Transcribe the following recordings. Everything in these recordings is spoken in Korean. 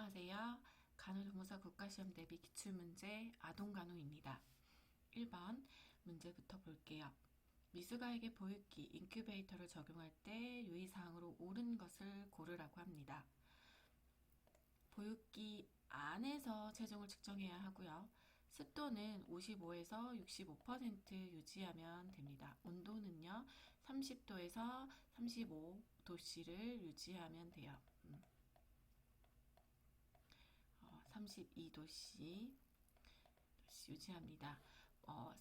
안녕하세요. 간호조무사 국가시험 대비 기출문제 아동간호입니다. 1번 문제부터 볼게요. 미숙아에게 보육기, 인큐베이터를 적용할 때 유의사항으로 옳은 것을 고르라고 합니다. 보육기 안에서 체중을 측정해야 하고요. 습도는 55에서 65% 유지하면 됩니다. 온도는요, 30도에서 35도씨를 유지하면 돼요. 32도씨 유지합니다.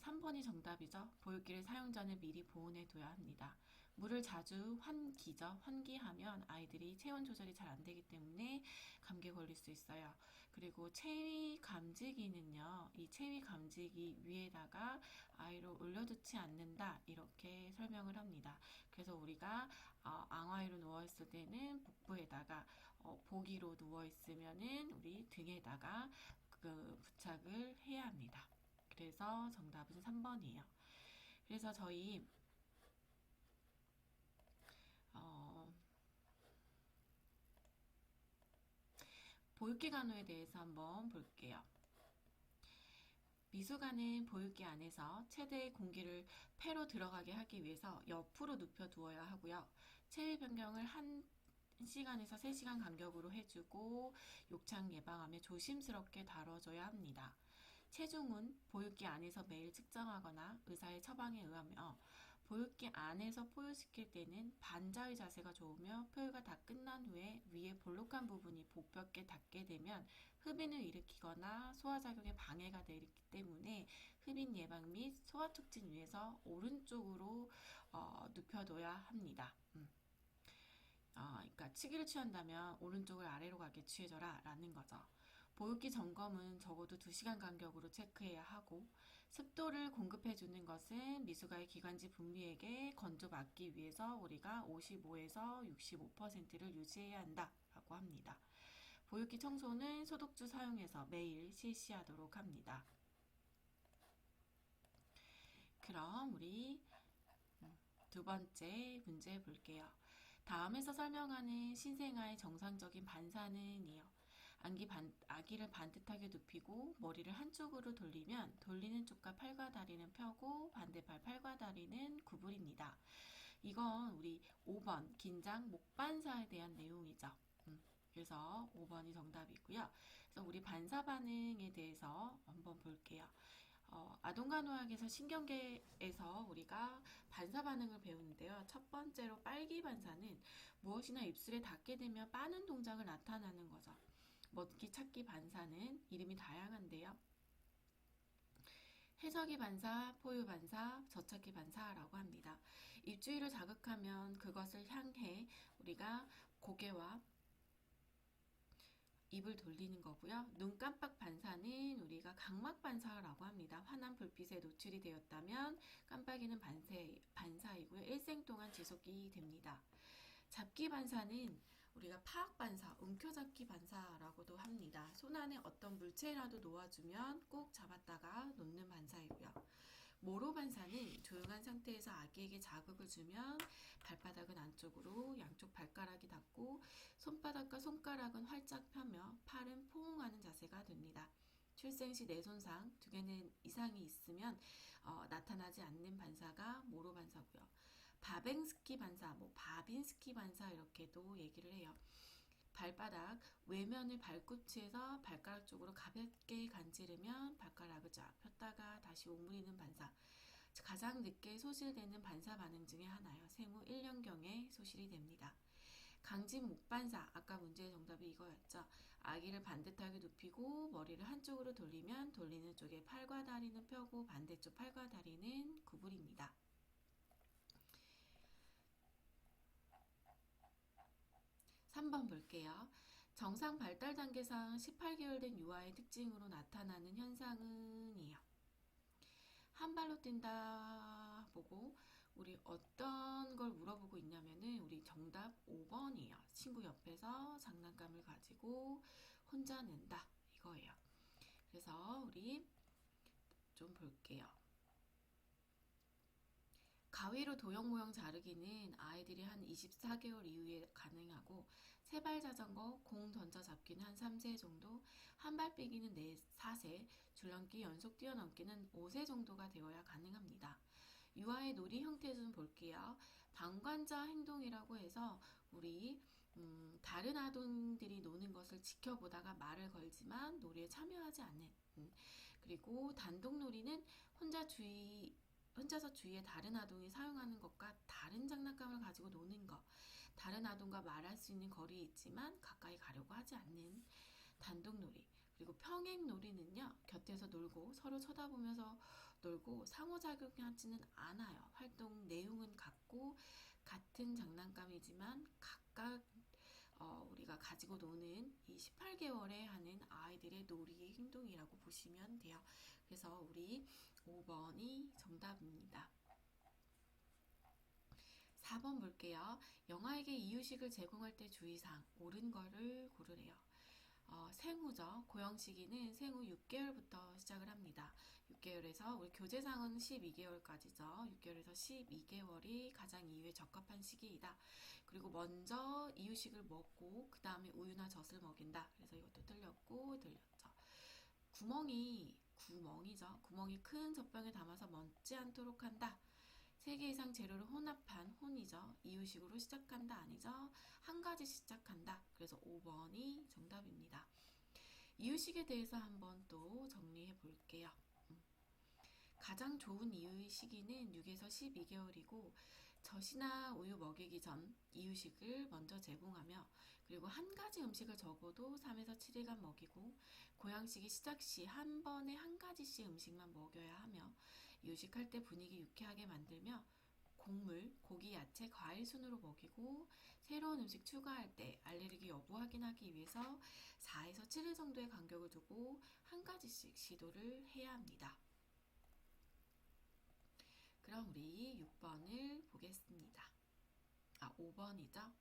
3번이 정답이죠. 보육기를 사용 전에 미리 보온해 둬야 합니다. 물을 자주 환기죠. 환기하면 아이들이 체온 조절이 잘 안 되기 때문에 감기에 걸릴 수 있어요. 그리고 체위 감지기는요. 이 체위 감지기 위에다가 아이를 올려두지 않는다. 이렇게 설명을 합니다. 그래서 우리가 앙화이로 누워있을 때는 복부에다가 보기로 누워있으면은 우리 등에다가 부착을 해야 합니다. 그래서 정답은 3번이에요. 그래서 저희 보육기 간호에 대해서 한번 볼게요. 미숙아는 보육기 안에서 최대의 공기를 폐로 들어가게 하기 위해서 옆으로 눕혀 두어야 하고요. 체위 변경을 1시간에서 3시간 간격으로 해주고 욕창 예방하며 조심스럽게 다뤄줘야 합니다. 체중은 보육기 안에서 매일 측정하거나 의사의 처방에 의하며 보육기 안에서 포유시킬 때는 반자의 자세가 좋으며 포유가 다 끝난 후에 위에 볼록한 부분이 복벽에 닿게 되면 흡인을 일으키거나 소화작용에 방해가 되기 때문에 흡인 예방 및 소화 촉진 위해서 오른쪽으로 눕혀둬야 합니다. 그러니까 치기를 취한다면 오른쪽을 아래로 가게 취해줘라 라는 거죠. 보육기 점검은 적어도 2시간 간격으로 체크해야 하고 습도를 공급해 주는 것은 미숙아의 기관지 분비에게 건조 막기 위해서 우리가 55에서 65%를 유지해야 한다 라고 합니다. 보육기 청소는 소독주 사용해서 매일 실시하도록 합니다. 그럼 우리 두 번째 문제 볼게요. 다음에서 설명하는 신생아의 정상적인 반사는이요. 아기를 반듯하게 눕히고 머리를 한쪽으로 돌리면 돌리는 쪽과 팔과 다리는 펴고 반대팔 팔과 다리는 구부립니다. 이건 우리 5번 긴장 목반사에 대한 내용이죠. 그래서 5번이 정답이고요. 그래서 우리 반사 반응에 대해서 한번 볼게요. 아동간호학에서 신경계에서 우리가 반사 반응을 배우는데요. 첫 번째로 빨기 반사는 무엇이나 입술에 닿게 되면 빠는 동작을 나타나는 거죠. 먹기 찾기 반사는 이름이 다양한데요. 해석이 반사, 포유 반사, 젖찾기 반사라고 합니다. 입주위를 자극하면 그것을 향해 우리가 고개와 입을 돌리는 거고요. 눈 깜빡 반사는 우리가 각막 반사라고 합니다. 환한 불빛에 노출이 되었다면 깜빡이는 반사이고요. 일생 동안 지속이 됩니다. 잡기 반사는 우리가 파악 반사, 움켜잡기 반사라고도 합니다. 손 안에 어떤 물체라도 놓아주면 꼭 잡았다가 놓는 반사이고요. 모로 반사는 조용한 상태에서 아기에게 자극을 주면 발바닥은 안쪽으로 양쪽 발가락이 닿고 손바닥과 손가락은 활짝 펴며 팔은 포옹하는 자세가 됩니다. 출생 시 뇌손상 2개는 이상이 있으면 나타나지 않는 반사가 모로 반사고요. 바뱅스키 반사, 바빈스키 반사 이렇게도 얘기를 해요. 발바닥 외면을 발꿈치에서 발가락 쪽으로 가볍게 간지르면 발가락을 쫙 폈다가 다시 오므리는 반사. 가장 늦게 소실되는 반사 반응 중에 하나요. 생후 1년경에 소실이 됩니다. 강진 목반사, 아까 문제의 정답이 이거였죠. 아기를 반듯하게 눕히고 머리를 한쪽으로 돌리면 돌리는 쪽에 팔과 다리는 펴고 반대쪽 팔과 다리는 구부립니다. 3번 볼게요. 정상 발달 단계상 18개월 된 유아의 특징으로 나타나는 현상은 이요. 한 발로 뛴다 보고 우리 어떤 걸 물어보고 있냐면은 우리 정답 5번이에요. 친구 옆에서 장난감을 가지고 혼자 는다 이거예요. 그래서 우리 좀 볼게요. 가위로 도형 모형 자르기는 아이들이 한 24개월 이후에 가능하고 세발 자전거 공 던져 잡기는 한 3세 정도, 한발빼기는 4세, 줄넘기 연속 뛰어넘기는 5세 정도가 되어야 가능합니다. 유아의 놀이 형태 좀 볼게요. 방관자 행동이라고 해서 우리 다른 아동들이 노는 것을 지켜보다가 말을 걸지만 놀이에 참여하지 않는, 그리고 단독놀이는 혼자서 주위에 다른 아동이 사용하는 것과 다른 장난감을 가지고 노는 것, 다른 아동과 말할 수 있는 거리에 있지만 가까이 가려고 하지 않는 단독놀이. 그리고 평행놀이는요, 곁에서 놀고 서로 쳐다보면서 놀고 상호작용하지는 않아요. 활동 내용은 같고 같은 장난감이지만 각각 우리가 가지고 노는 이 18개월에 하는 아이들의 놀이 행동이라고 보시면 돼요. 그래서 우리 5번이 정답입니다. 4번 볼게요. 영아에게 이유식을 제공할 때 주의사항, 옳은 거를 고르래요. 생후죠. 고형 시기는 생후 6개월부터 시작을 합니다. 6개월에서 우리 교재상은 12개월까지죠. 6개월에서 12개월이 가장 이유에 적합한 시기이다. 그리고 먼저 이유식을 먹고 그 다음에 우유나 젖을 먹인다. 그래서 이것도 틀렸고 틀렸죠. 구멍이죠. 구멍이 큰 젖병에 담아서 먹지 않도록 한다. 3개 이상 재료를 혼합한 혼이죠. 이유식으로 시작한다 아니죠. 한 가지 시작한다. 그래서 5번이 정답입니다. 이유식에 대해서 한번 또 정리해 볼게요. 가장 좋은 이유의 시기는 6에서 12개월이고 젖이나 우유 먹이기 전 이유식을 먼저 제공하며 그리고 한 가지 음식을 적어도 3에서 7일간 먹이고 고양식이 시작 시 한 번에 한 가지씩 음식만 먹여야 하며 이유식할 때 분위기 유쾌하게 만들며 곡물, 고기, 야채, 과일 순으로 먹이고 새로운 음식 추가할 때 알레르기 여부 확인하기 위해서 4에서 7일 정도의 간격을 두고 한 가지씩 시도를 해야 합니다. 그럼 우리 6번을 보겠습니다. 5번이죠?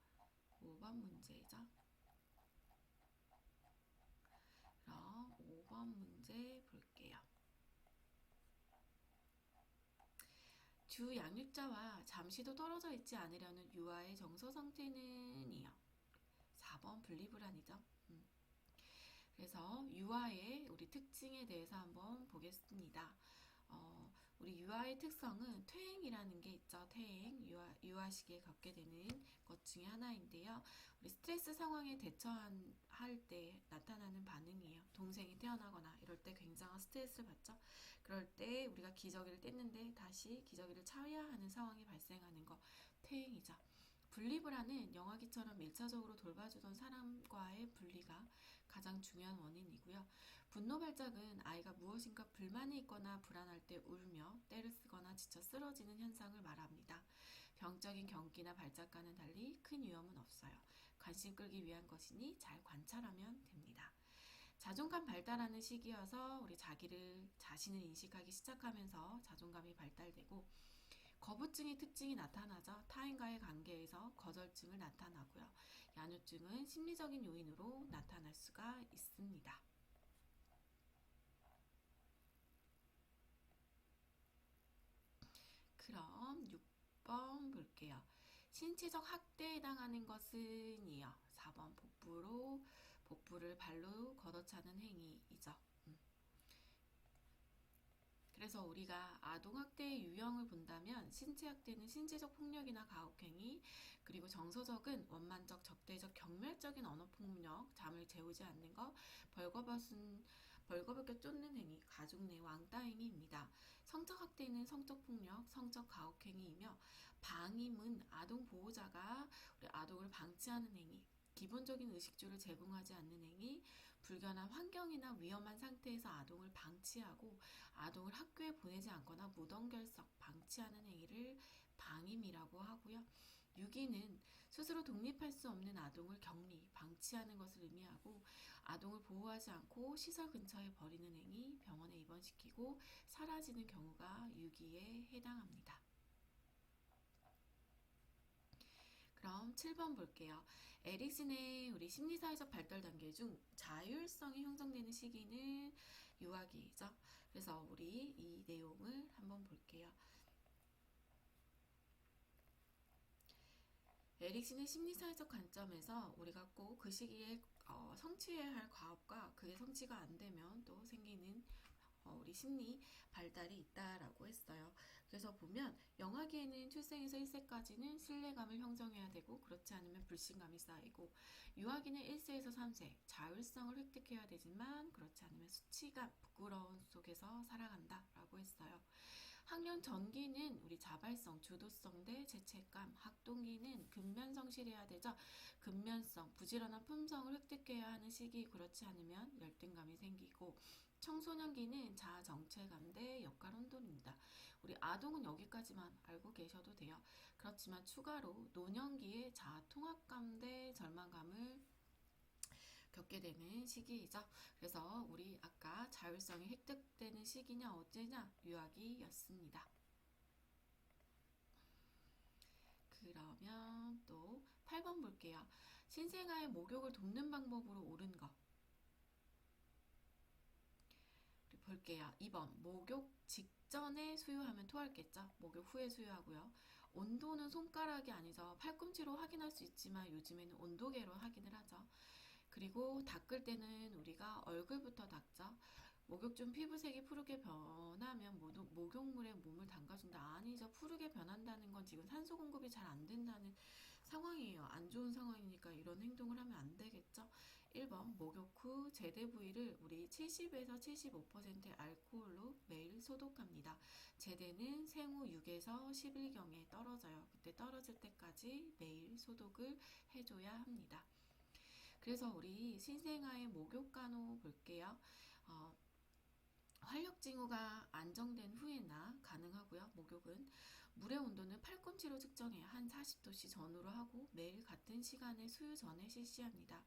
5번 문제죠? 그럼 5번 문제 볼게요. 주 양육자와 잠시도 떨어져 있지 않으려는 유아의 정서 상태는 이요. 4번 분리불안이죠. 그래서 유아의 우리 특징에 대해서 한번 보겠습니다. 우리 유아의 특성은 퇴행이라는 게 있죠. 퇴행, 유아 시기에 겪게 되는 것 중에 하나인데요. 우리 스트레스 상황에 대처할 때 나타나는 반응이에요. 동생이 태어나거나 이럴 때 굉장한 스트레스를 받죠. 그럴 때 우리가 기저귀를 뗐는데 다시 기저귀를 차야 하는 상황이 발생하는 거 퇴행이죠. 분리불안은 영아기처럼 1차적으로 돌봐주던 사람과의 분리가 가장 중요한 원인이고요. 분노 발작은 아이가 무엇인가 불만이 있거나 불안할 때 울며 떼를 쓰거나 지쳐 쓰러지는 현상을 말합니다. 병적인 경기나 발작과는 달리 큰 위험은 없어요. 관심 끌기 위한 것이니 잘 관찰하면 됩니다. 자존감 발달하는 시기여서 우리 자신을 인식하기 시작하면서 자존감이 발달되고 거부증의 특징이 나타나죠. 타인과의 관계에서 거절증을 나타나고요. 야뇨증은 심리적인 요인으로 나타날 수가 있습니다. 그럼 6번 볼게요. 신체적 학대에 해당하는 것은 이요. 4번 복부를 발로 걷어차는 행위이죠. 그래서 우리가 아동학대의 유형을 본다면 신체학대는 신체적 폭력이나 가혹행위, 그리고 정서적은 원만적, 적대적, 경멸적인 언어폭력, 잠을 재우지 않는 것, 벌거벗겨 쫓는 행위, 가족 내 왕따 행위입니다. 성적학대는 성적폭력, 성적 가혹행위이며 방임은 아동 보호자가 우리 아동을 방치하는 행위, 기본적인 의식주를 제공하지 않는 행위, 불견한 환경이나 위험한 상태에서 아동을 방치하고 아동을 학교에 보내지 않거나 무던결석, 방치하는 행위를 방임이라고 하고요. 유기는 스스로 독립할 수 없는 아동을 격리, 방치하는 것을 의미하고 아동을 보호하지 않고 시설 근처에 버리는 행위, 병원에 입원시키고 사라지는 경우가 유기에 해당합니다. 그럼 7번 볼게요. 에릭슨의 우리 심리사회적 발달 단계 중 자율성이 형성되는 시기는 유아기죠. 그래서 우리 이 내용을 한번 볼게요. 에릭슨의 심리사회적 관점에서 우리가 꼭 그 시기에 성취해야 할 과업과 그게 성취가 안 되면 또 생기는 우리 심리 발달이 있다라고 했어요. 그래서 보면 영아기에는 출생에서 1세까지는 신뢰감을 형성해야 되고 그렇지 않으면 불신감이 쌓이고 유아기는 1세에서 3세 자율성을 획득해야 되지만 그렇지 않으면 수치감, 부끄러움 속에서 살아간다라고 했어요. 학년 전기는 우리 자발성, 주도성 대 죄책감, 학동기는 근면성실해야 되죠. 근면성, 부지런한 품성을 획득해야 하는 시기, 그렇지 않으면 열등감이 생기고 청소년기는 자아 정체감 대 역할 혼돈입니다. 우리 아동은 여기까지만 알고 계셔도 돼요. 그렇지만 추가로 노년기에 자아 통합감 대 절망감을 겪게 되는 시기이죠. 그래서 우리 아까 자율성이 획득되는 시기냐 어째냐 유아기였습니다. 그러면 또 8번 볼게요. 신생아의 목욕을 돕는 방법으로 옳은 것 볼게요. 2번 목욕 직전에 수유하면 토하겠죠. 목욕 후에 수유하고요. 온도는 손가락이 아니죠. 팔꿈치로 확인할 수 있지만 요즘에는 온도계로 확인을 하죠. 그리고 닦을 때는 우리가 얼굴부터 닦죠. 목욕 중 피부색이 푸르게 변하면 목욕물에 몸을 담가준다. 아니죠. 푸르게 변한다는 건 지금 산소 공급이 잘 안 된다는 상황이에요. 안 좋은 상황이니까 이런 행동을 하면 안 되겠죠. 1번 목욕 후 제대 부위를 우리 70에서 75%의 알코올로 매일 소독합니다. 제대는 생후 6에서 10일경에 떨어져요. 그때 떨어질 때까지 매일 소독을 해줘야 합니다. 그래서 우리 신생아의 목욕간호 볼게요. 활력징후가 안정된 후에나 가능하고요. 목욕은 물의 온도는 팔꿈치로 측정해야 한 40도씨 전후로 하고 매일 같은 시간에 수유 전에 실시합니다.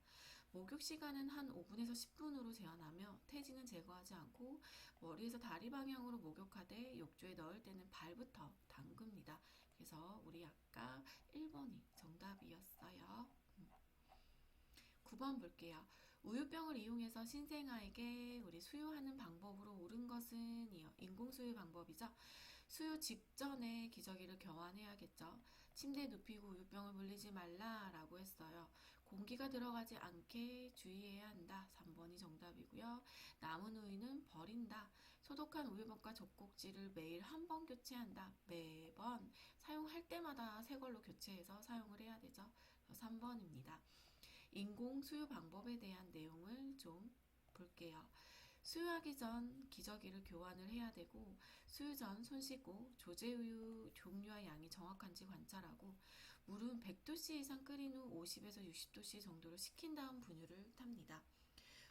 목욕 시간은 한 5분에서 10분으로 제한하며 태지는 제거하지 않고 머리에서 다리 방향으로 목욕하되 욕조에 넣을 때는 발부터 담급니다. 그래서 우리 아까 1번이 정답이었어요. 9번 볼게요. 우유병을 이용해서 신생아에게 우리 수유하는 방법으로 옳은 것은 인공수유 방법이죠. 수유 직전에 기저귀를 교환해야겠죠. 침대에 눕히고 우유병을 물리지 말라라고 했어요. 공기가 들어가지 않게 주의해야 한다. 3번이 정답이고요. 남은 우유는 버린다. 소독한 우유병과 젖꼭지를 매일 한 번 교체한다. 매번 사용할 때마다 새 걸로 교체해서 사용을 해야 되죠. 3번입니다. 인공 수유 방법에 대한 내용을 좀 볼게요. 수유하기 전 기저귀를 교환을 해야 되고 수유 전 손 씻고 조제우유 종류와 양이 정확한지 관찰하고 물은 100도씨 이상 끓인 후 50에서 60도씨 정도로 식힌 다음 분유를 탑니다.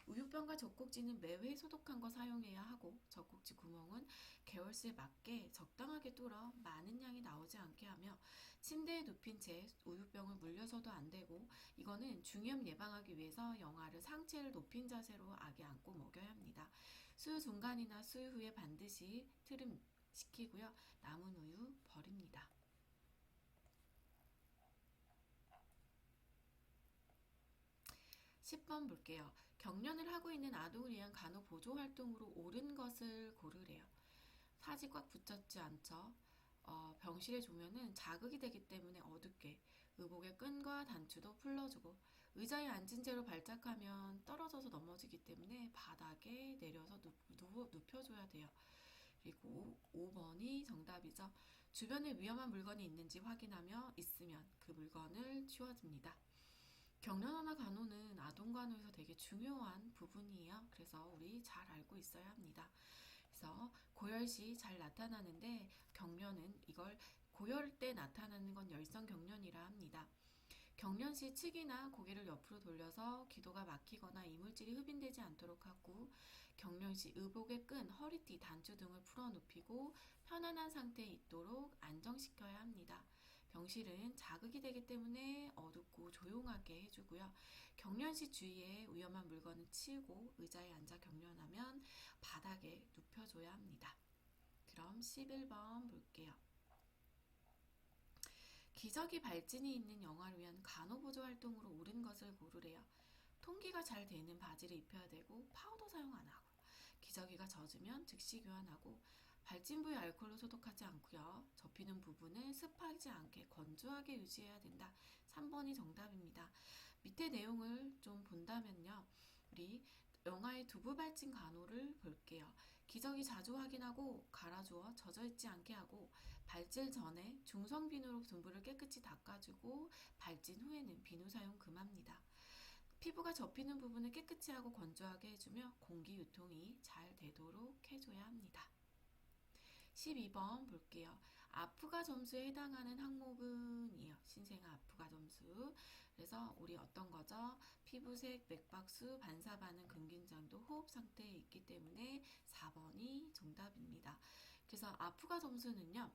우유병과 젖꼭지는 매회 소독한 거 사용해야 하고 젖꼭지 구멍은 개월수에 맞게 적당하게 뚫어 많은 양이 나오지 않게 하며 침대에 눕힌 채 우유병을 물려서도 안 되고 이거는 중이염 예방하기 위해서 영아를 상체를 높인 자세로 아기 안고 먹여야 합니다. 수유 중간이나 수유 후에 반드시 트림 시키고요. 남은 우유 버립니다. 10번 볼게요. 경련을 하고 있는 아동을 위한 간호보조 활동으로 옳은 것을 고르래요. 사지 꽉 붙였지 않죠. 병실의 조명은 자극이 되기 때문에 어둡게 의복의 끈과 단추도 풀러주고 의자에 앉은 채로 발작하면 떨어져서 넘어지기 때문에 바닥에 내려서 눕혀줘야 돼요. 그리고 5번이 정답이죠. 주변에 위험한 물건이 있는지 확인하며 있으면 그 물건을 치워줍니다. 경련화나 간호는 아동 간호에서 되게 중요한 부분이에요. 그래서 우리 잘 알고 있어야 합니다. 그래서 고열시 잘 나타나는데 경련은 이걸 고열 때 나타나는 건 열성 경련이라 합니다. 경련 시 측이나 고개를 옆으로 돌려서 기도가 막히거나 이물질이 흡인되지 않도록 하고 경련 시 의복의 끈, 허리띠, 단추 등을 풀어 눕히고 편안한 상태에 있도록 안정시켜야 합니다. 병실은 자극이 되기 때문에 어둡고 조용하게 해주고요. 경련 시 주위에 위험한 물건을 치우고 의자에 앉아 경련하면 바닥에 눕혀줘야 합니다. 그럼 11번 볼게요. 기저귀 발진이 있는 영아를 위한 간호보조 활동으로 옳은 것을 고르래요. 통기가 잘 되는 바지를 입혀야 되고 파우더 사용 안 하고 기저귀가 젖으면 즉시 교환하고 발진 부위 알코올로 소독하지 않고요. 접히는 부분을 습하지 않게 건조하게 유지해야 된다. 3번이 정답입니다. 밑에 내용을 좀 본다면요. 우리 영하의 두부 발진 간호를 볼게요. 기저귀 자주 확인하고 갈아주어 젖어있지 않게 하고 발질 전에 중성 비누로 둔부를 깨끗이 닦아주고 발진 후에는 비누 사용 금합니다. 피부가 접히는 부분을 깨끗이 하고 건조하게 해주며 공기 유통이 잘 되도록 해줘야 합니다. 12번 볼게요. 아프가 점수에 해당하는 항목은이에요. 신생아 아프가 점수. 그래서 우리 어떤 거죠? 피부색, 맥박수, 반사 반응, 근긴장도, 호흡 상태에 있기 때문에 4번이 정답입니다. 그래서 아프가 점수는요.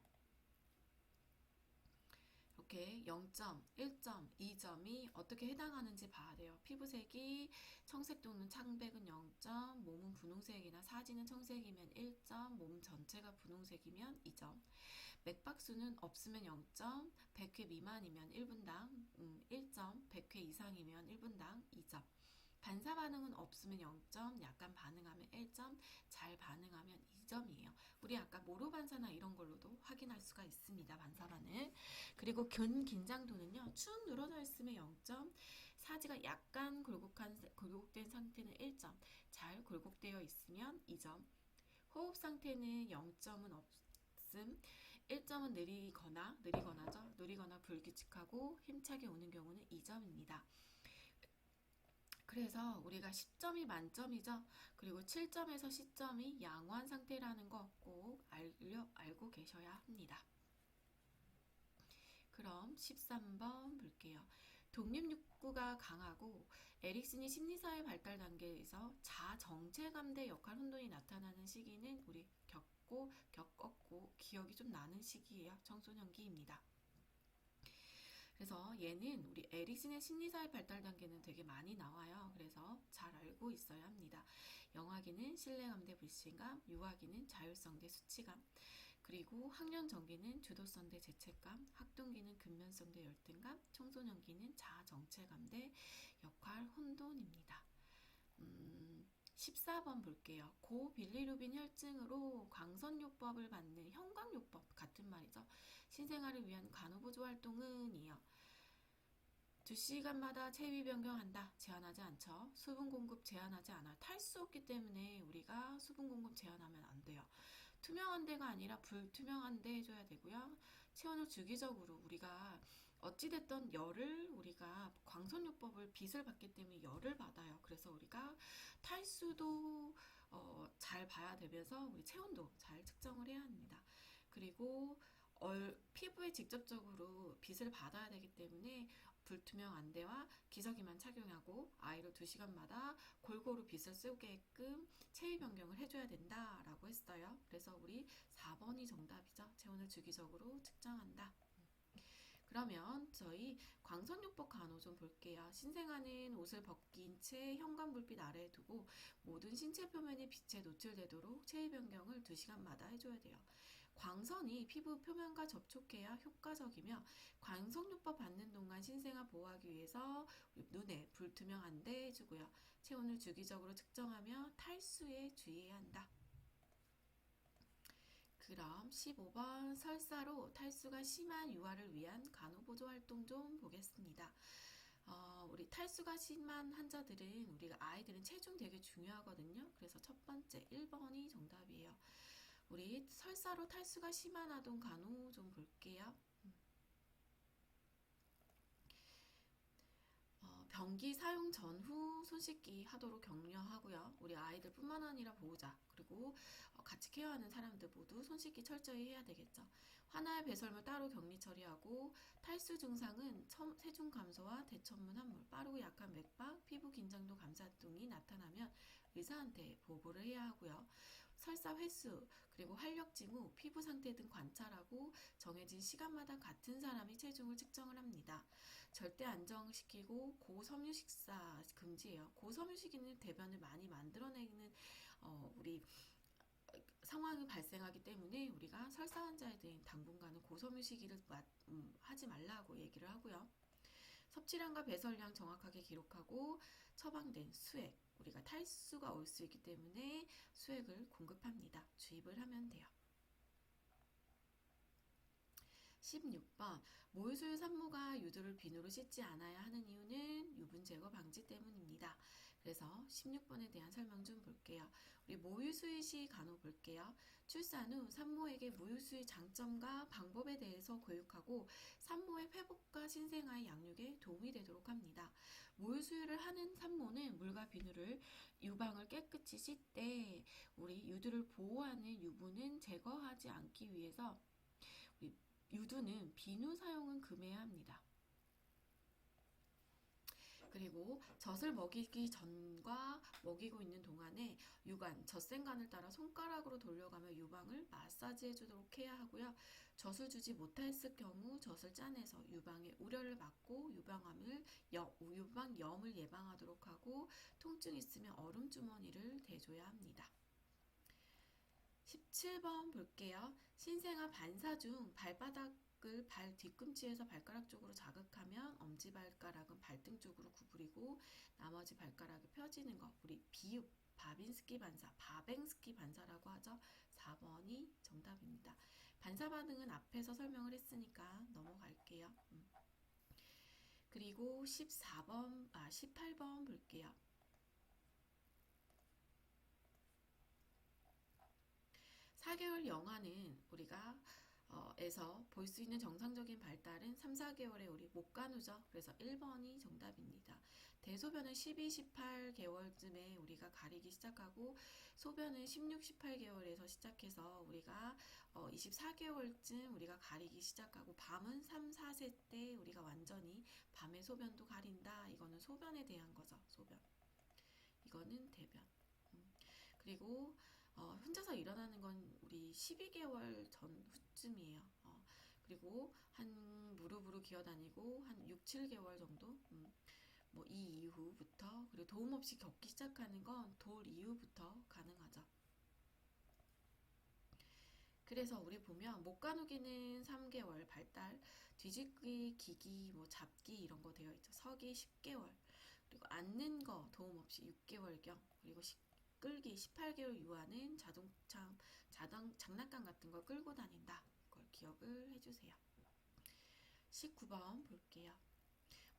이렇게 0점, 1점, 2점이 어떻게 해당하는지 봐야 돼요. 피부색이 청색 또는 창백은 0점, 몸은 분홍색이나 사지는 청색이면 1점, 몸 전체가 분홍색이면 2점. 맥박수는 없으면 0점, 100회 미만이면 1분당 1점, 100회 이상이면 1분당 2점. 반사 반응은 없으면 0점, 약간 반응하면 1점, 잘 반응하면 2점이에요. 우리 아까 모로 반사나 이런 걸로도 확인할 수가 있습니다. 반사 반응. 그리고 긴장도는요. 축 늘어져 있으면 0점, 사지가 약간 굴곡된 상태는 1점, 잘 굴곡되어 있으면 2점. 호흡 상태는 0점은 없음, 1점은 느리거나 불규칙하고 힘차게 오는 경우는 2점입니다. 그래서 우리가 10점이 만점이죠. 그리고 7점에서 10점이 양호한 상태라는 거 꼭 알고 계셔야 합니다. 그럼 13번 볼게요. 독립욕구가 강하고 에릭슨이 심리사회 발달 단계에서 자정체감대 역할 혼돈이 나타나는 시기는 우리 겪었고 기억이 좀 나는 시기예요. 청소년기입니다. 그래서 얘는 우리 에릭슨의 심리사회 발달 단계는 되게 많이 나와요. 그래서 잘 알고 있어야 합니다. 영아기는 신뢰감 대 불신감, 유아기는 자율성 대 수치감, 그리고 학년전기는 주도성 대 죄책감, 학동기는 근면성 대 열등감, 청소년기는 자아정체감 대 역할 혼돈입니다. 14번 볼게요. 고빌리루빈 혈증으로 광선요법을 받는 형광요법 같은 말이죠. 신생아를 위한 간호보조 활동은 이요. 2시간마다 체위 변경한다. 제한하지 않죠. 수분 공급 제한하지 않아요. 탈 수 없기 때문에 우리가 수분 공급 제한하면 안 돼요. 투명한 데가 아니라 불투명한 데 해줘야 되고요. 체온을 주기적으로 우리가 어찌됐던 열을 우리가 광선요법을 빛을 받기 때문에 열을 받아요. 그래서 우리가 탈수도 잘 봐야 되면서 우리 체온도 잘 측정을 해야 합니다. 그리고 피부에 직접적으로 빛을 받아야 되기 때문에 불투명 안대와 기저귀만 착용하고 아이를 2시간마다 골고루 빛을 쏘게끔 체위 변경을 해줘야 된다라고 했어요. 그래서 우리 4번이 정답이죠. 체온을 주기적으로 측정한다. 그러면 저희 광선요법 간호 좀 볼게요. 신생아는 옷을 벗긴 채 현관불빛 아래에 두고 모든 신체 표면이 빛에 노출되도록 체위 변경을 2시간마다 해줘야 돼요. 광선이 피부 표면과 접촉해야 효과적이며 광선요법 받는 동안 신생아 보호하기 위해서 눈에 불투명 안대 해주고요. 체온을 주기적으로 측정하며 탈수에 주의해야 한다. 그럼 15번 설사로 탈수가 심한 유아를 위한 간호보조 활동 좀 보겠습니다. 우리 탈수가 심한 환자들은 우리가 아이들은 체중 되게 중요하거든요. 그래서 첫 번째 1번이 정답이에요. 우리 설사로 탈수가 심한 아동 간호 좀 볼게요. 변기 사용 전후 손 씻기 하도록 격려하고요. 우리 아이들뿐만 아니라 보호자 그리고 같이 케어하는 사람들 모두 손 씻기 철저히 해야 되겠죠. 환아의 배설물 따로 격리 처리하고 탈수 증상은 체중 감소와 대천문 함몰, 빠르고 약한 맥박, 피부 긴장도 감사 등이 나타나면 의사한테 보고를 해야 하고요. 설사 횟수 그리고 활력 징후, 피부 상태 등 관찰하고 정해진 시간마다 같은 사람이 체중을 측정을 합니다. 절대 안정시키고 고섬유 식사 금지예요. 고섬유 식이는 대변을 많이 만들어내는 우리 상황이 발생하기 때문에 우리가 설사 환자에 대한 당분간은 고섬유 식이를 하지 말라고 얘기를 하고요. 섭취량과 배설량 정확하게 기록하고 처방된 수액, 우리가 탈수가 올 수 있기 때문에 수액을 공급합니다. 주입을 하면 돼요. 16번 모유수유 산모가 유두를 비누로 씻지 않아야 하는 이유는 유분 제거 방지 때문입니다. 그래서 16번에 대한 설명 좀 볼게요. 우리 모유수유 시 간호 볼게요. 출산 후 산모에게 모유수유 장점과 방법에 대해서 교육하고 산모의 회복과 신생아의 양육에 도움이 되도록 합니다. 모유수유를 하는 산모는 물과 비누를 유방을 깨끗이 씻되 우리 유두를 보호하는 유분은 제거하지 않기 위해서 우리 유두는 비누 사용은 금해야 합니다. 그리고 젖을 먹이기 전과 먹이고 있는 동안에 유관, 젖생관을 따라 손가락으로 돌려가며 유방을 마사지해 주도록 해야 하고요. 젖을 주지 못했을 경우 젖을 짜내서 유방의 우려를 막고 유방염을 예방하도록 하고 통증이 있으면 얼음 주머니를 대줘야 합니다. 17번 볼게요. 신생아 반사 중 발바닥을 발 뒤꿈치에서 발가락 쪽으로 자극하면 엄지발가락은 발등 쪽으로 구부리고 나머지 발가락이 펴지는 거 우리 비읍 바빈스키 반사, 바뱅스키 반사라고 하죠. 4번이 정답입니다. 반사 반응은 앞에서 설명을 했으니까 넘어갈게요. 그리고 18번 볼게요. 4개월 영아는 우리가 에서 볼 수 있는 정상적인 발달은 3, 4개월에 우리 목간후죠. 그래서 1번이 정답입니다. 대소변은 12, 18개월쯤에 우리가 가리기 시작하고 소변은 16, 18개월에서 시작해서 우리가 24개월쯤 우리가 가리기 시작하고 밤은 3, 4세 때 우리가 완전히 밤에 소변도 가린다. 이거는 소변에 대한 거죠. 소변. 이거는 대변. 그리고 혼자서 일어나는 건 우리 12개월 전 후쯤이에요. 그리고 한 무릎으로 기어다니고 한 6, 7개월 정도? 뭐 이 이후부터 그리고 도움 없이 걷기 시작하는 건 돌 이후부터 가능하죠. 그래서 우리 보면 목 가누기는 3개월 발달, 뒤집기, 기기, 뭐 잡기 이런 거 되어 있죠. 서기 10개월, 그리고 앉는 거 도움 없이 6개월경, 그리고 끌기 18개월 유아는 장난감 같은 걸 끌고 다닌다. 이걸 기억을 해주세요. 19번 볼게요.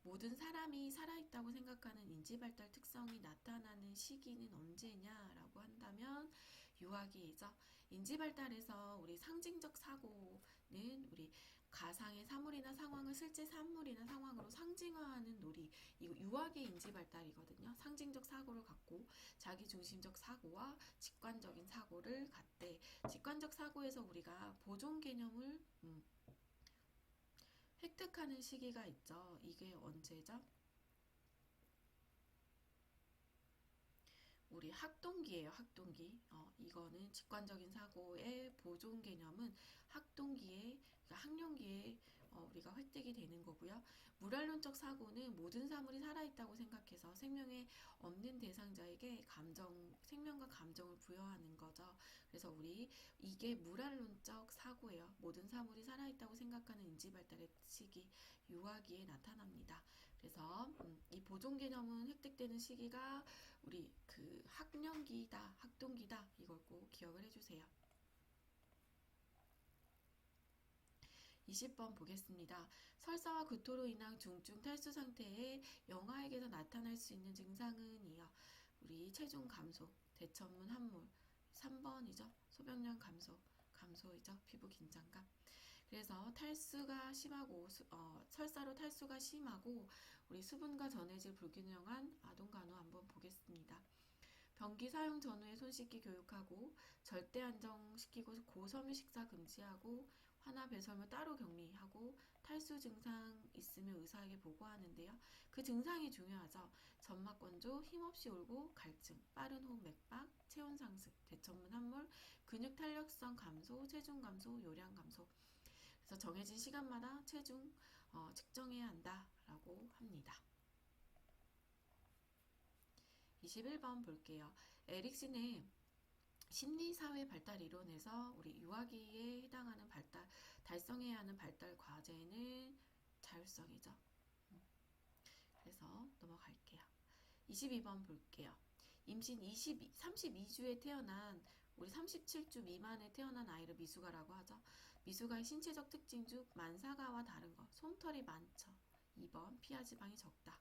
모든 사람이 살아있다고 생각하는 인지발달 특성이 나타나는 시기는 언제냐라고 한다면 유아기이죠. 인지발달에서 우리 상징적 사고는 우리 가상의 사물이나 상황을 실제 사물이나 상황으로 상징화하는 놀이, 이거 유아기 인지발달이거든요. 상징적 사고를 갖고 자기중심적 사고와 직관적인 사고를 갖대 직관적 사고에서 우리가 보존 개념을 획득하는 시기가 있죠. 이게 언제죠? 우리 학동기예요. 학동기. 이거는 직관적인 사고의 보존 개념은 학동기에, 그러니까 학령기에 우리가 획득이 되는 거고요. 물활론적 사고는 모든 사물이 살아있다고 생각해서 생명에 없는 대상자에게 생명과 감정을 부여하는 거죠. 그래서 이게 물활론적 사고예요. 모든 사물이 살아있다고 생각하는 인지발달의 시기, 유아기에 나타납니다. 그래서 이 보존 개념은 획득되는 시기가 우리 학령기다, 학동기다. 이걸 꼭 기억을 해주세요. 20번 보겠습니다. 설사와 구토로 인한 중증 탈수 상태에 영아에게서 나타날 수 있는 증상은이요. 우리 체중 감소, 대천문 함몰, 3번이죠. 소변량 감소이죠. 피부 긴장감. 그래서 탈수가 심하고 설사로 탈수가 심하고 우리 수분과 전해질 불균형한 아동 간호 한번 보겠습니다. 변기 사용 전후에 손 씻기 교육하고 절대 안정시키고 고섬유 식사 금지하고 화나 배설물 따로 격리하고 탈수 증상 있으면 의사에게 보고하는데요. 그 증상이 중요하죠. 점막 건조, 힘없이 울고 갈증, 빠른 호흡 맥박, 체온 상승, 대천문 함몰, 근육 탄력성 감소, 체중 감소, 요량 감소. 그래서 정해진 시간마다 체중 측정해야 한다라고 합니다. 21번 볼게요. 에릭슨의 심리사회 발달 이론에서 우리 유아기에 해당하는 달성해야 하는 발달 과제는 자율성이죠. 그래서 넘어갈게요. 22번 볼게요. 임신 32주에 태어난 우리 37주 미만에 태어난 아이를 미숙아라고 하죠. 미숙아의 신체적 특징 중 만사가와 다른 것, 솜털이 많죠. 2번 피하 지방이 적다.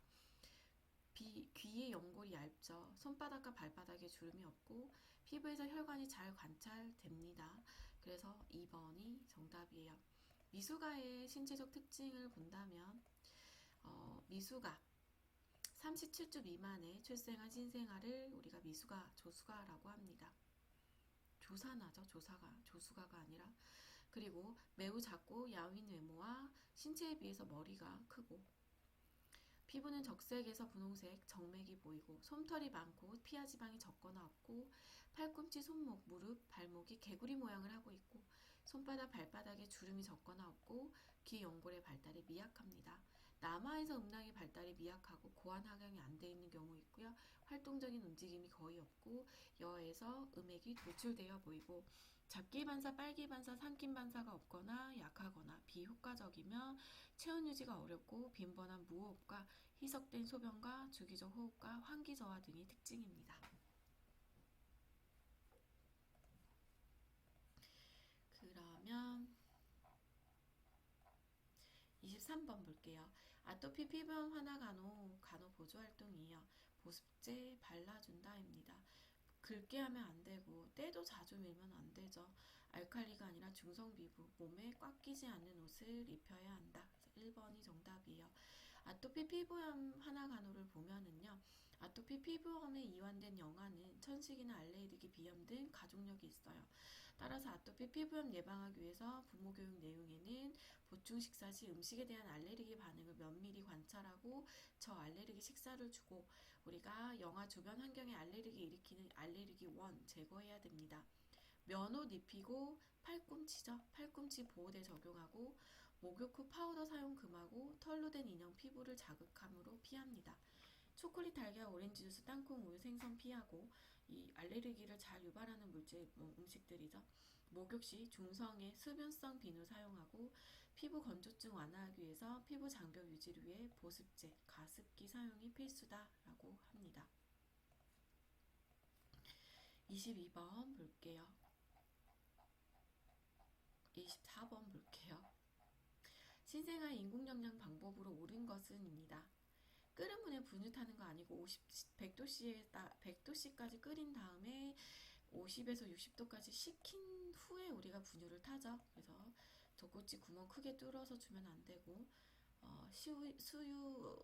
귀의 연골이 얇죠. 손바닥과 발바닥에 주름이 없고 피부에서 혈관이 잘 관찰됩니다. 그래서 2번이 정답이에요. 미숙아의 신체적 특징을 본다면 미숙아 37주 미만의 출생한 신생아를 우리가 미숙아, 조숙아라고 합니다. 조산아죠. 조숙아가 아니라. 그리고 매우 작고 야윈 외모와 신체에 비해서 머리가 크고 피부는 적색에서 분홍색, 정맥이 보이고 솜털이 많고 피하 지방이 적거나 없고 팔꿈치, 손목, 무릎, 발목이 개구리 모양을 하고 있고 손바닥, 발바닥에 주름이 적거나 없고 귀 연골의 발달이 미약합니다. 남아에서 음낭의 발달이 미약하고 고환 하강이 안 돼 있는 경우 있고요. 활동적인 움직임이 거의 없고 여에서 음액이 도출되어 보이고 잡기 반사, 빨기 반사, 삼킴 반사가 없거나 약하거나 비효과적이며 체온 유지가 어렵고 빈번한 무호흡과 희석된 소변과 주기적 호흡과 환기 저하 등이 특징입니다. 그러면 23번 볼게요. 아토피 피부염 환아 간호 보조 활동이에요. 보습제 발라준다입니다. 긁게 하면 안 되고 때도 자주 밀면 안 되죠. 알칼리가 아니라 중성 피부, 몸에 꽉 끼지 않는 옷을 입혀야 한다. 1번이 정답이에요. 아토피 피부염 환아 간호를 보면은요. 아토피 피부염에 이완된 영아는 천식이나 알레르기, 비염 등 가족력이 있어요. 따라서 아토피 피부염 예방하기 위해서 부모 교육 내용에는 보충 식사 시 음식에 대한 알레르기 반응을 면밀히 관찰하고 저 알레르기 식사를 주고 우리가 영아 주변 환경에 알레르기 일으키는 알레르기 원 제거해야 됩니다. 면옷 입히고 팔꿈치 보호대 적용하고 목욕 후 파우더 사용 금하고 털로 된 인형 피부를 자극함으로 피합니다. 초콜릿, 달걀, 오렌지 주스, 땅콩, 우유, 생선 피하고 이 알레르기를 잘 유발하는 물질 음식들이죠. 목욕 시 중성의 수분성 비누 사용하고 피부 건조증 완화하기 위해서 피부 장벽 유지를 위해 보습제, 가습기 사용이 필수다라고 합니다. 22번 볼게요. 24번 볼게요. 신생아 인공영양 방법으로 옳은 것은입니다. 끓은 물에 분유 타는 거 아니고 100도씨까지 끓인 다음에 50에서 60도까지 식힌 후에 우리가 분유를 타죠. 그래서 젖꼭지 구멍 크게 뚫어서 주면 안 되고 수유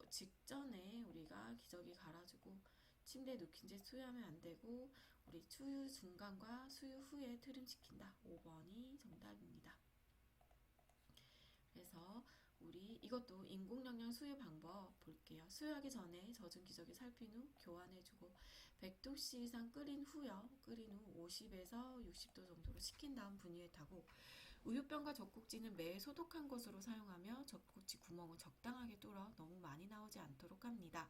직전에 우리가 기저귀 갈아주고 침대에 눕힌 채 수유하면 안 되고 우리 수유 중간과 수유 후에 트림시킨다. 5번이 정답입니다. 그래서 우리 이것도 인공영양 수유 방법 볼게요. 수유하기 전에 젖은 기저귀 살핀 후 교환해주고 100도씨 이상 끓인 후 50에서 60도 정도로 식힌 다음 분유에 타고 우유병과 젖꼭지는 매일 소독한 것으로 사용하며 젖꼭지 구멍은 적당하게 뚫어 너무 많이 나오지 않도록 합니다.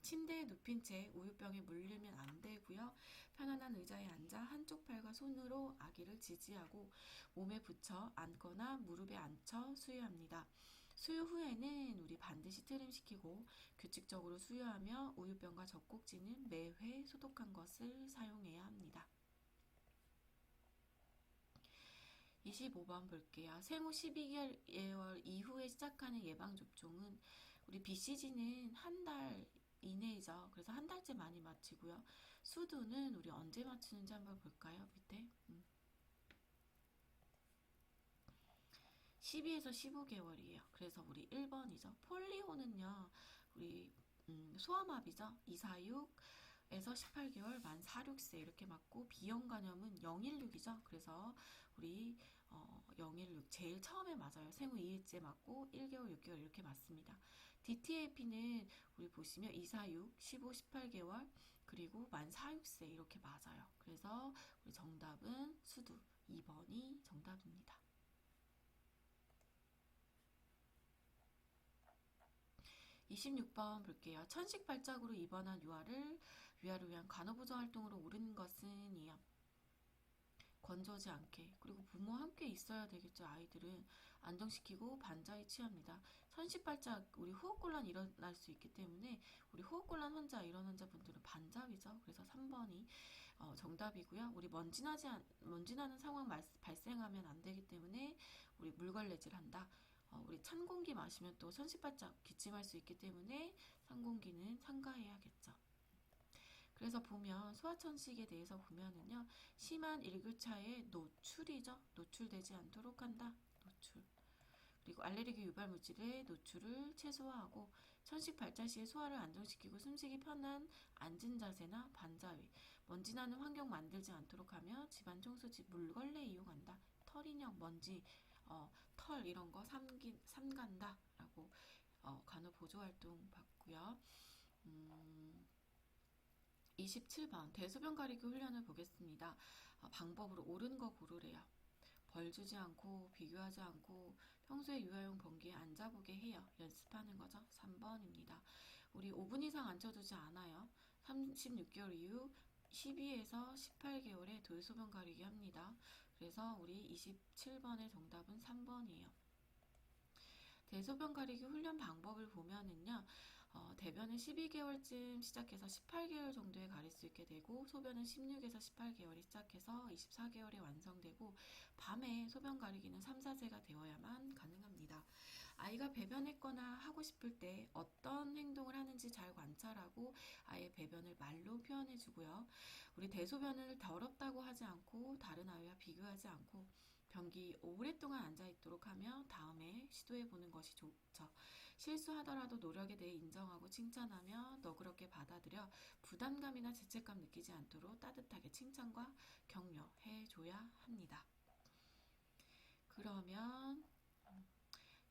침대에 눕힌 채 우유병에 물리면 안 되고요. 편안한 의자에 앉아 한쪽 팔과 손으로 아기를 지지하고 몸에 붙여 앉거나 무릎에 앉혀 수유합니다. 수유 후에는 우리 반드시 트림시키고 규칙적으로 수유하며 우유병과 젖꼭지는 매회 소독한 것을 사용해야 합니다. 25번 볼게요. 생후 12개월 이후에 시작하는 예방접종은 우리 BCG는 한 달 이내이죠. 그래서 한 달째 많이 맞히고요. 수두는 우리 언제 맞추는지 한번 볼까요? 밑에 12에서 15개월이에요. 그래서 우리 1번이죠. 폴리오는요. 우리 소아마비죠. 246에서 18개월 만 4, 6세 이렇게 맞고 비형간염은 016이죠. 그래서 우리 016 제일 처음에 맞아요. 생후 2일째 맞고 1개월, 6개월 이렇게 맞습니다. DTAP는 우리 보시면 246, 15, 18개월 그리고 만 4, 6세 이렇게 맞아요. 그래서 우리 정답은 수두 2번이 정답입니다. 26번 볼게요. 천식 발작으로 입원한 유아를 위한 간호보조 활동으로 옳은 것은이요. 건조하지 않게 그리고 부모 함께 있어야 되겠죠. 아이들은 안정시키고 반자에 취합니다. 천식발작 우리 호흡곤란 일어날 수 있기 때문에 우리 호흡곤란 환자 이런 환자분들은 반자이죠. 그래서 3번이 정답이고요. 우리 먼지 나는 상황 발생하면 안 되기 때문에 우리 물걸레질 한다. 우리 찬 공기 마시면 또 선식바짝 기침할 수 있기 때문에 찬 공기는 삼가해야겠죠. 그래서 보면 소화천식에 대해서 보면은요, 심한 일교차에 노출이죠. 노출되지 않도록 한다. 노출. 그리고 알레르기 유발 물질의 노출을 최소화하고 천식 발작 시에 소화를 안정시키고 숨쉬기 편한 앉은 자세나 반자위, 먼지 나는 환경 만들지 않도록 하며 집안 청소지 물걸레 이용한다. 털인형, 먼지, 털 이런 거 삼간다라고 간호 보조 활동 받고요. 27번 대소변 가리기 훈련을 보겠습니다. 방법으로 옳은 거 고르래요. 벌 주지 않고 비교하지 않고 평소에 유아용 변기에 앉아보게 해요. 연습하는 거죠. 3번입니다. 우리 5분 이상 앉혀두지 않아요. 36개월 이후 12에서 18개월에 대소변 가리기 합니다. 그래서 우리 27번의 정답은 3번이에요. 대소변 가리기 훈련 방법을 보면은요, 대변은 12개월쯤 시작해서 18개월 정도에 가릴 수 있게 되고, 소변은 16에서 18개월이 시작해서 24개월에 완성되고, 밤에 소변 가리기는 3, 4세가 되어야만 가능합니다. 아이가 배변했거나 하고 싶을 때 어떤 행동을 하는지 잘 관찰하고 아이의 배변을 말로 표현해주고요. 우리 대소변을 더럽다고 하지 않고 다른 아이와 비교하지 않고 변기 오랫동안 앉아있도록 하며 다음에 시도해보는 것이 좋죠. 실수하더라도 노력에 대해 인정하고 칭찬하며 너그럽게 받아들여 부담감이나 죄책감 느끼지 않도록 따뜻하게 칭찬과 격려해줘야 합니다. 그러면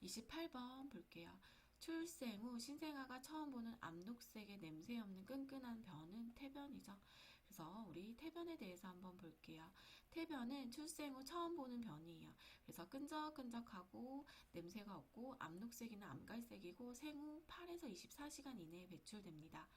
28번 볼게요. 출생 후 신생아가 처음 보는 암록색의 냄새 없는 끈끈한 변은 태변이죠. 그래서 우리 태변에 대해서 한번 볼게요. 태변은 출생 후 처음 보는 변이에요. 그래서 끈적끈적하고 냄새가 없고 암록색이나 암갈색이고 생후 8에서 24시간 이내에 배출됩니다.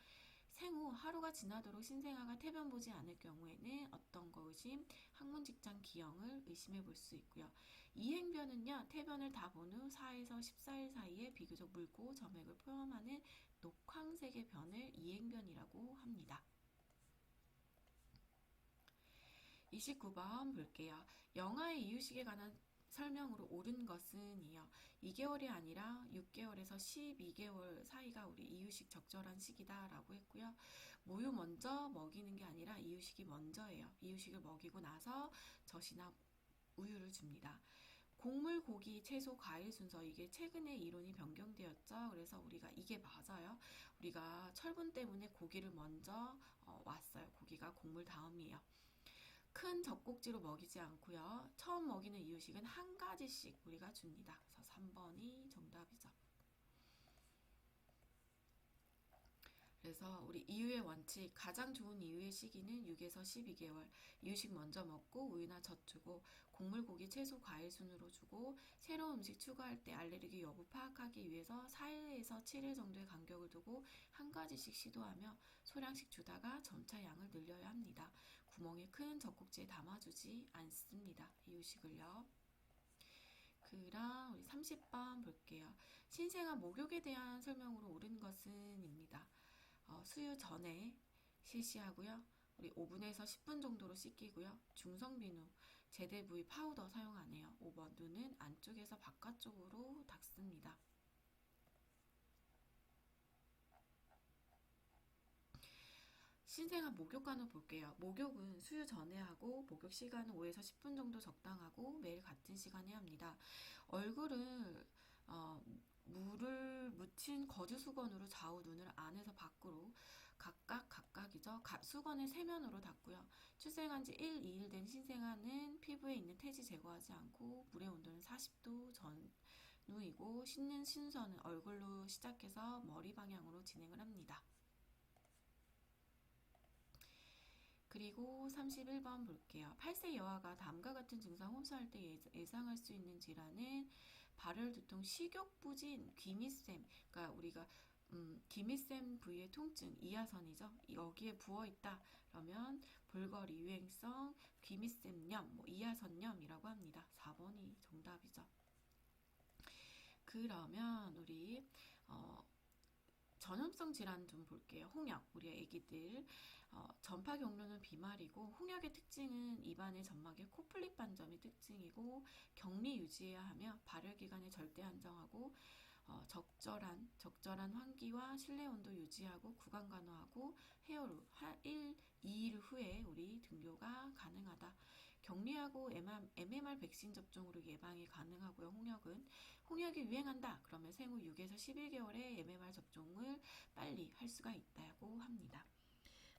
생후 하루가 지나도록 신생아가 태변 보지 않을 경우에는 어떤 거 의심, 항문 직장 기형을 의심해 볼 수 있고요. 이행변은요, 태변을 다 본 후 4에서 14일 사이에 비교적 묽고 점액을 포함하는 녹황색의 변을 이행변이라고 합니다. 29번 볼게요. 영아의 이유식에 관한 설명으로 옳은 것은 이요. 2개월이 아니라 6개월에서 12개월 사이가 우리 이유식 적절한 시기다라고 했고요. 모유 먼저 먹이는 게 아니라 이유식이 먼저예요. 이유식을 먹이고 나서 젖이나 우유를 줍니다. 곡물, 고기, 채소, 과일 순서 이게 최근에 이론이 변경되었죠. 그래서 우리가 이게 맞아요. 우리가 철분 때문에 고기를 먼저 왔어요. 고기가 곡물 다음이에요. 큰 젖꼭지로 먹이지 않고요. 처음 먹이는 이유식은 한 가지씩 우리가 줍니다. 그래서 3번이 정답이죠. 그래서 우리 이유의 원칙, 가장 좋은 이유의 시기는 6에서 12개월. 이유식 먼저 먹고 우유나 젖 주고 곡물, 고기, 채소, 과일 순으로 주고 새로운 음식 추가할 때 알레르기 여부 파악하기 위해서 4일에서 7일 정도의 간격을 두고 한 가지씩 시도하며 소량씩 주다가 점차 양을 늘려야 합니다. 구멍이 큰 젖꼭지에 담아주지 않습니다. 이유식을요. 그럼 우리 30번 볼게요. 신생아 목욕에 대한 설명으로 옳은 것은입니다. 수유 전에 실시하고요. 우리 5분에서 10분 정도로 씻기고요. 중성비누, 제대 부위 파우더 사용 안 해요. 5번 눈은 안쪽에서 바깥쪽으로 닦습니다. 신생아 목욕관을 볼게요. 목욕은 수유 전에 하고 목욕 시간은 5에서 10분 정도 적당하고 매일 같은 시간에 합니다. 얼굴을 물을 묻힌 거즈 수건으로 좌우 눈을 안에서 밖으로 각각이죠. 수건을 세면으로 닦고요. 출생한 지 1, 2일 된 신생아는 피부에 있는 태지 제거하지 않고 물의 온도는 40도 전후이고 씻는 순서는 얼굴로 시작해서 머리 방향으로 진행을 합니다. 그리고 31번 볼게요. 8세 여아가 다음과 같은 증상 홈수할 때 예상할 수 있는 질환은 발열, 두통, 식욕부진, 귀밑샘. 그러니까 우리가 귀밑샘 부위의 통증, 이하선이죠. 여기에 부어있다. 그러면 볼거리, 유행성, 귀밑샘염, 이하선염이라고 합니다. 4번이 정답이죠. 그러면 우리 전염성 질환 좀 볼게요. 홍역, 우리 애기들 전파 경로는 비말이고 홍역의 특징은 입안의 점막의 코플릭 반점이 특징이고 격리 유지해야 하며 발열 기간에 절대 안정하고 적절한 환기와 실내 온도 유지하고 구강 간호하고 헤어루 2일 후에 우리 등교가 가능하다. 격리하고 MMR 백신 접종으로 예방이 가능하고요. 홍역이 유행한다. 그러면 생후 6에서 11개월에 MMR 접종을 빨리 할 수가 있다고 합니다.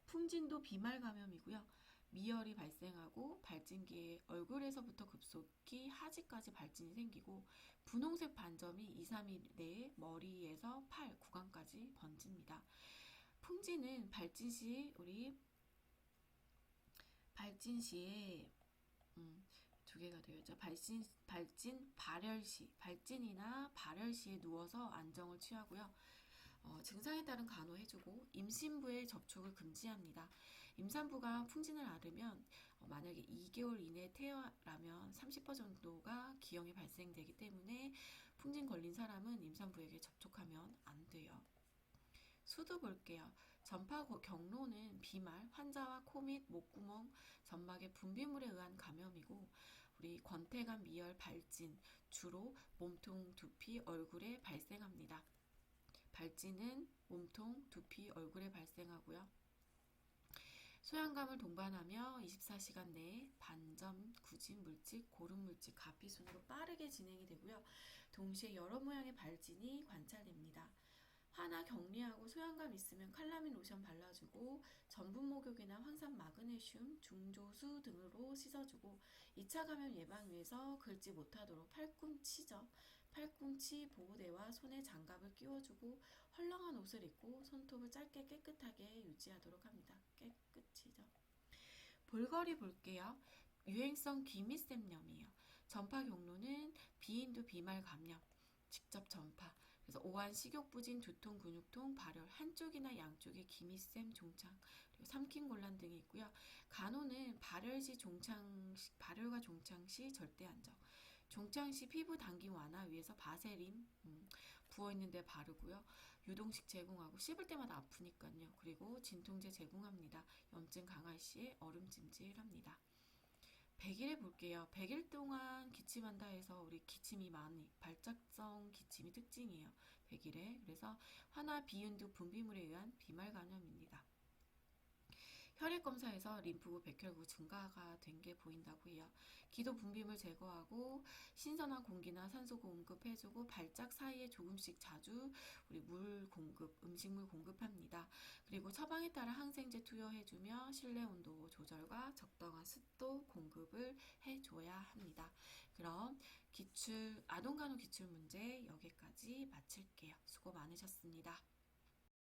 풍진도 비말 감염이고요. 미열이 발생하고 발진기에 얼굴에서부터 급속히 하지까지 발진이 생기고 분홍색 반점이 2, 3일 내에 머리에서 팔, 구강까지 번집니다. 풍진은 발진 시에 두 개가 되어 있죠. 발진이나 발열 시에 누워서 안정을 취하고요. 증상에 따른 간호해주고 임신부의 접촉을 금지합니다. 임산부가 풍진을 앓으면 만약에 2개월 이내 태아라면 30% 정도가 기형이 발생되기 때문에 풍진 걸린 사람은 임산부에게 접촉하면 안 돼요. 수도 볼게요. 전파 경로는 비말, 환자와 코 및 목구멍, 점막의 분비물에 의한 감염이고 우리 권태감, 미열, 발진, 주로 몸통, 두피, 얼굴에 발생합니다. 발진은 몸통, 두피, 얼굴에 발생하고요. 소양감을 동반하며 24시간 내에 반점, 구진 물질, 고름 물질, 가피 순으로 빠르게 진행이 되고요. 동시에 여러 모양의 발진이 관찰됩니다. 화나 격리하고 소양감 있으면 칼라민 로션 발라주고 전분 목욕이나 황산 마그네슘, 중조수 등으로 씻어주고 2차 감염 예방 위해서 긁지 못하도록 팔꿈치 보호대와 손에 장갑을 끼워주고 헐렁한 옷을 입고 손톱을 짧게 깨끗하게 유지하도록 합니다. 깨끗이죠. 볼거리 볼게요. 유행성 귀밑샘염이에요. 전파 경로는 비인두 비말 감염, 직접 전파. 그래서 오한, 식욕부진, 두통, 근육통, 발열, 한쪽이나 양쪽에 기미샘, 종창, 그리고 삼킴 곤란 등이 있고요. 간호는 발열과 종창 시 절대 안정. 종창 시 피부 당김 완화 위해서 바세린 부어있는 데 바르고요. 유동식 제공하고 씹을 때마다 아프니까요. 그리고 진통제 제공합니다. 염증 강할 시에 얼음찜질합니다. 100일에 볼게요. 100일 동안 기침한다 해서 우리 기침이 많이 발작성 기침이 특징이에요. 100일에. 그래서 화나 비인두 분비물에 의한 비말 감염입니다. 혈액 검사에서 림프구, 백혈구 증가가 된 게 보인다고 해요. 기도 분비물 제거하고 신선한 공기나 산소 공급해주고 발작 사이에 조금씩 자주 우리 음식물 공급합니다. 그리고 처방에 따라 항생제 투여해주며 실내 온도 조절과 적당한 습도 공급을 해줘야 합니다. 그럼 아동간호 기출 문제 여기까지 마칠게요. 수고 많으셨습니다.